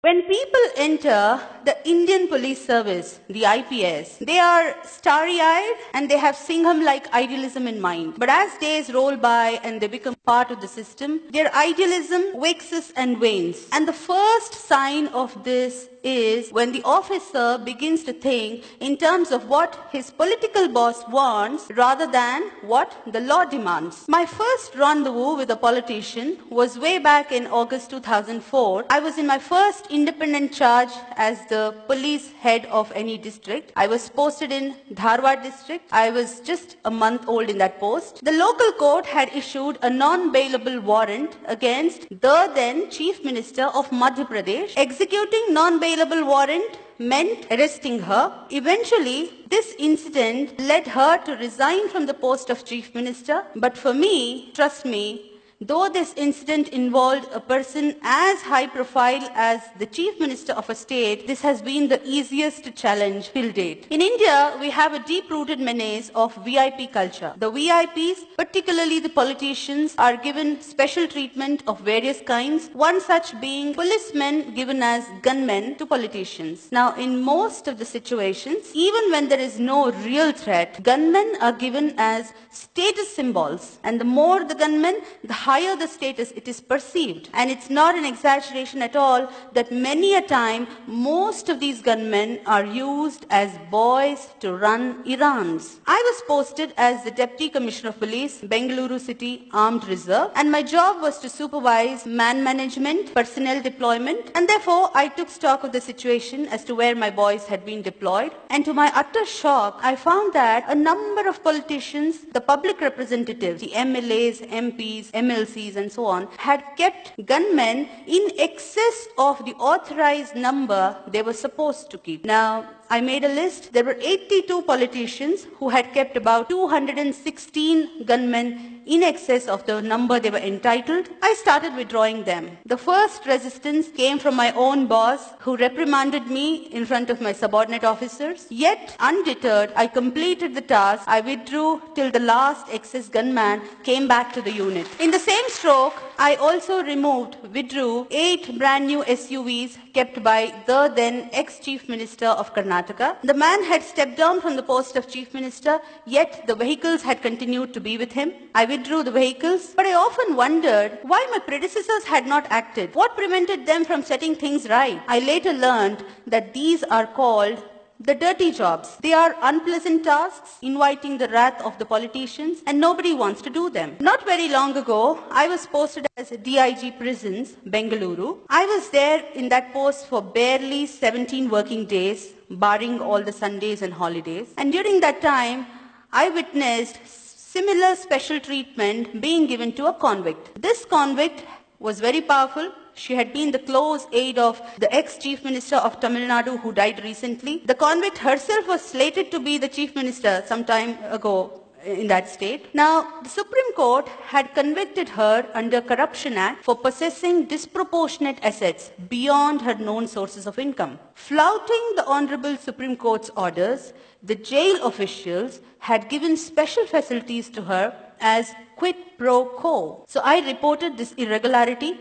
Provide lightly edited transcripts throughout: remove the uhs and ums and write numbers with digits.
When people enter the Indian Police Service, the IPS, they are starry-eyed and they have Singham-like idealism in mind. But as days roll by and they become part of the system, their idealism waxes and wanes. And the first sign of this is when the officer begins to think in terms of what his political boss wants rather than what the law demands. My first rendezvous with a politician was way back in August 2004. I was in my first independent charge as the police head of any district. I was posted in Dharwad district. I was just a month old in that post. The local court had issued a non-bailable warrant against the then Chief Minister of Madhya Pradesh. Executing non-bailable warrant meant arresting her. Eventually, this incident led her to resign from the post of Chief Minister. But for me, trust me, though this incident involved a person as high profile as the Chief Minister of a state, this has been the easiest to challenge till date. In India, we have a deep-rooted menace of VIP culture. The VIPs, particularly the politicians, are given special treatment of various kinds, one such being policemen given as gunmen to politicians. Now, in most of the situations, even when there is no real threat, gunmen are given as status symbols. And the more the gunmen, the higher the status it is perceived. And it's not an exaggeration at all that many a time most of these gunmen are used as boys to run errands. I was posted as the Deputy Commissioner of Police, Bengaluru City Armed Reserve, and my job was to supervise man management, personnel deployment, and therefore I took stock of the situation as to where my boys had been deployed. And to my utter shock, I found that a number of politicians, the public representatives, the MLAs, MPs, MLCs, and so on, had kept gunmen in excess of the authorized number they were supposed to keep. Now, I made a list. There were 82 politicians who had kept about 216 gunmen in excess of the number they were entitled. I started withdrawing them. The first resistance came from my own boss, who reprimanded me in front of my subordinate officers. Yet, undeterred, I completed the task. I withdrew till the last excess gunman came back to the unit. In the same stroke, I also withdrew 8 brand new SUVs kept by the then ex-Chief Minister of Karnataka. The man had stepped down from the post of Chief Minister, yet the vehicles had continued to be with him. I withdrew the vehicles, but I often wondered why my predecessors had not acted. What prevented them from setting things right? I later learned that these are called the dirty jobs. They are unpleasant tasks, inviting the wrath of the politicians, and nobody wants to do them. Not very long ago, I was posted as DIG Prisons, Bengaluru. I was there in that post for barely 17 working days, barring all the Sundays and holidays. And during that time, I witnessed similar special treatment being given to a convict. This convict was very powerful. She had been the close aide of the ex-Chief Minister of Tamil Nadu who died recently. The convict herself was slated to be the Chief Minister some time ago in that state. Now, the Supreme Court had convicted her under Corruption Act for possessing disproportionate assets beyond her known sources of income. Flouting the Honorable Supreme Court's orders, the jail officials had given special facilities to her as quid pro quo. So I reported this irregularity.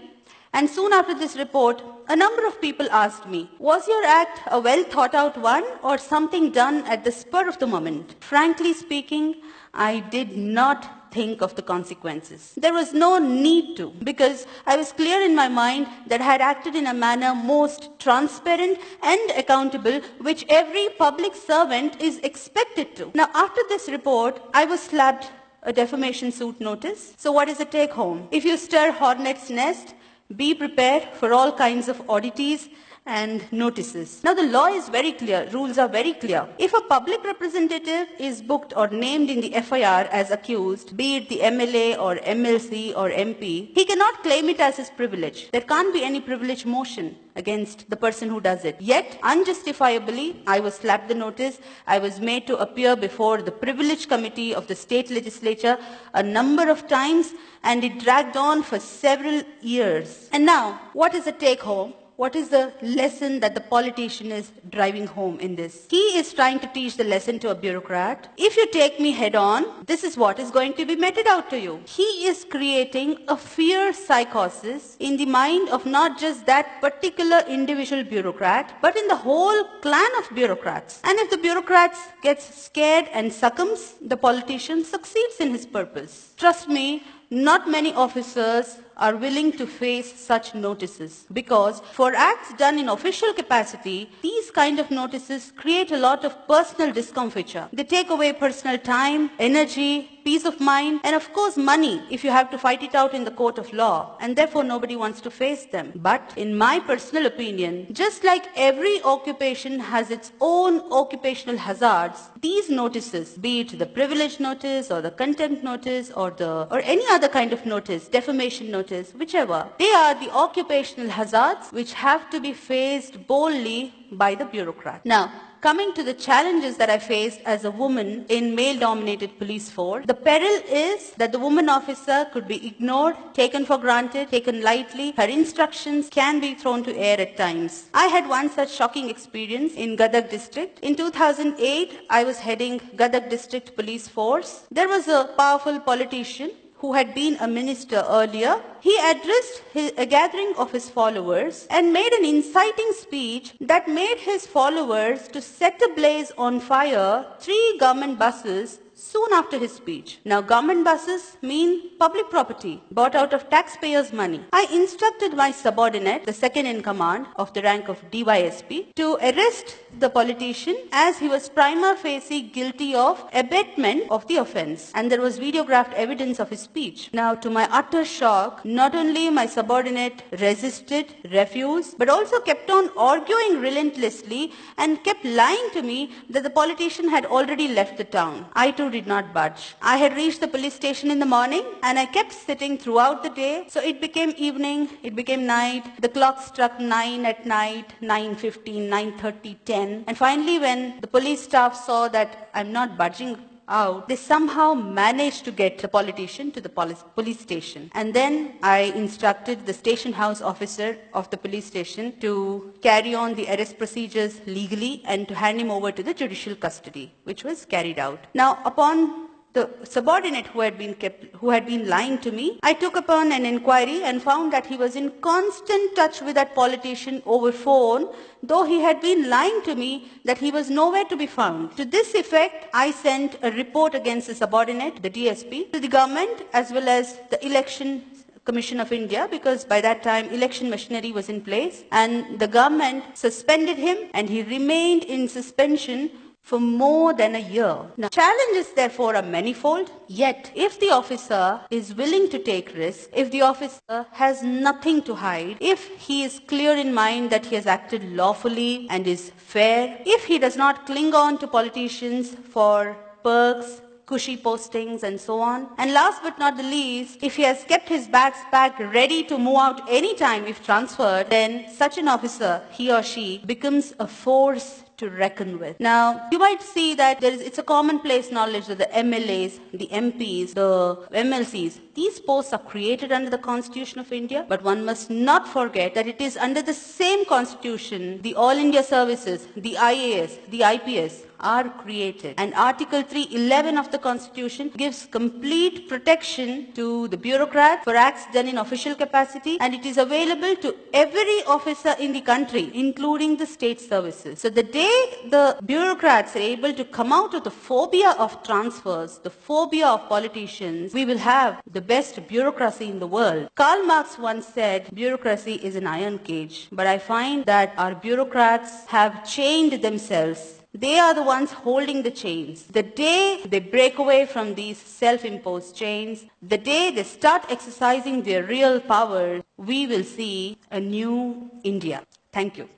And soon after this report, a number of people asked me, was your act a well thought out one or something done at the spur of the moment? Frankly speaking, I did not think of the consequences. There was no need to, because I was clear in my mind that I had acted in a manner most transparent and accountable, which every public servant is expected to. Now, after this report, I was slapped a defamation suit notice. So what is the take home? If you stir hornet's nest, be prepared for all kinds of oddities and notices. Now the law is very clear, rules are very clear. If a public representative is booked or named in the FIR as accused, be it the MLA or MLC or MP, he cannot claim it as his privilege. There can't be any privilege motion against the person who does it. Yet, unjustifiably, I was slapped the notice. I was made to appear before the privilege committee of the state legislature a number of times, and it dragged on for several years. And now, what is the take home? what is the lesson that the politician is driving home in this? He is trying to teach the lesson to a bureaucrat. If you take me head on, this is what is going to be meted out to you. He is creating a fear psychosis in the mind of not just that particular individual bureaucrat, but in the whole clan of bureaucrats. And if the bureaucrat gets scared and succumbs, the politician succeeds in his purpose. Trust me, not many officers are willing to face such notices, because for acts done in official capacity, these kind of notices create a lot of personal discomfiture. They take away personal time, energy, peace of mind, and of course money if you have to fight it out in the court of law, and therefore nobody wants to face them. But in my personal opinion, just like every occupation has its own occupational hazards, these notices, be it the privilege notice or the contempt notice or any other kind of notice, defamation notice, whichever, they are the occupational hazards which have to be faced boldly by the bureaucrat. Now, coming to the challenges that I faced as a woman in male-dominated police force, the peril is that the woman officer could be ignored, taken for granted, taken lightly. Her instructions can be thrown to air at times. I had one such shocking experience in Gadag district. In 2008, I was heading Gadag district police force. There was a powerful politician who had been a minister earlier. He addressed a gathering of his followers and made an inciting speech that made his followers to set ablaze on fire 3 government buses soon after his speech. Now, government buses mean public property bought out of taxpayers' money. I instructed my subordinate, the second in command of the rank of DYSP, to arrest the politician as he was prima facie guilty of abetment of the offense, and there was videographed evidence of his speech. Now, to my utter shock, not only my subordinate resisted, refused, but also kept on arguing relentlessly and kept lying to me that the politician had already left the town. I too did not budge. I had reached the police station in the morning and I kept sitting throughout the day. So it became evening, it became night. The clock struck 9 at night, 9:15, 9:30, 10. And finally, when the police staff saw that I'm not budging out, they somehow managed to get the politician to the police station. And then I instructed the station house officer of the police station to carry on the arrest procedures legally and to hand him over to the judicial custody, which was carried out. Now, upon the subordinate who had been lying to me, I took upon an inquiry and found that he was in constant touch with that politician over phone, though he had been lying to me that he was nowhere to be found. To this effect, I sent a report against the subordinate, the DSP, to the government as well as the Election Commission of India, because by that time election machinery was in place, and the government suspended him and he remained in suspension for more than a year. Now, challenges therefore are manifold, yet if the officer is willing to take risks, if the officer has nothing to hide, if he is clear in mind that he has acted lawfully and is fair, if he does not cling on to politicians for perks, cushy postings and so on, and last but not the least, if he has kept his bags packed ready to move out anytime if transferred, then such an officer, he or she, becomes a force to reckon with. Now, you might see that it's a commonplace knowledge that the MLAs, the MPs, the MLCs, these posts are created under the Constitution of India, but one must not forget that it is under the same Constitution, the All India Services, the IAS, the IPS, are created. And Article 311 of the Constitution gives complete protection to the bureaucrat for acts done in official capacity, and it is available to every officer in the country, including the state services. So the day the bureaucrats are able to come out of the phobia of transfers, the phobia of politicians, we will have the best bureaucracy in the world. Karl Marx once said, bureaucracy is an iron cage, but I find that our bureaucrats have chained themselves. They are the ones holding the chains. The day they break away from these self-imposed chains, the day they start exercising their real power, we will see a new India. Thank you.